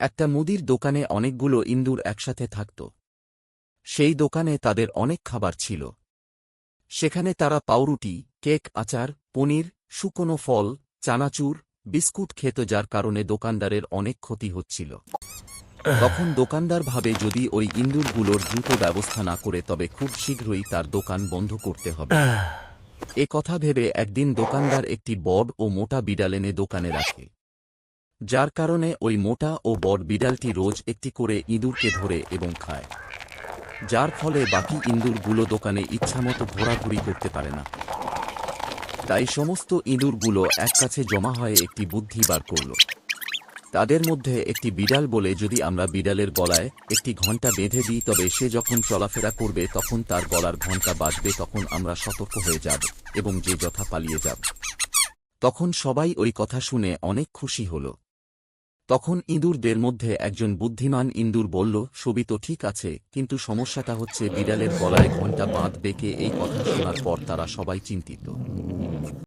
একটা মুদির দোকানে অনেকগুলো ইঁদুর একসাথে থাকত। সেই দোকানে তাদের অনেক খাবার ছিল। সেখানে তারা পাউরুটি, কেক, আচার, পনির, শুকনো ফল, চানাচুর, বিস্কুট খেত, যার কারণে দোকানদারের অনেক ক্ষতি হচ্ছিল। তখন দোকানদার ভাবে যদি ওই ইঁদুরগুলোর দ্রুত ব্যবস্থা না করে তবে খুব শীঘ্রই তার দোকান বন্ধ করতে হবে। এ কথা ভেবে একদিন দোকানদার একটি বড় ও মোটা বিড়াল এনে দোকানে রাখে, যার কারণে ওই মোটা ও বড় বিড়ালটি রোজ একটি করে ইঁদুরকে ধরে এবং খায়, যার ফলে বাকি ইঁদুরগুলো দোকানে ইচ্ছামতো ঘোরাঘুরি করতে পারে না। তাই সমস্ত ইঁদুরগুলো এক কাছে জমা হয়ে একটি বুদ্ধি বার করল। তাদের মধ্যে একটি বিড়াল বলে, যদি আমরা বিড়ালের গলায় একটি ঘণ্টা বেঁধে দিই তবে সে যখন চলাফেরা করবে তখন তার গলার ঘণ্টা বাজবে, তখন আমরা সতর্ক হয়ে যাব এবং যে যথা পালিয়ে যাব। তখন সবাই ওই কথা শুনে অনেক খুশি হল। তখন ইঁদুরদের মধ্যে একজন বুদ্ধিমান ইঁদুর বলল, সবই তো ঠিক আছে, কিন্তু সমস্যাটা হচ্ছে বিড়ালের গলায় ঘণ্টা বাঁধবে কে? এই কথা শোনার পর তারা সবাই চিন্তিত।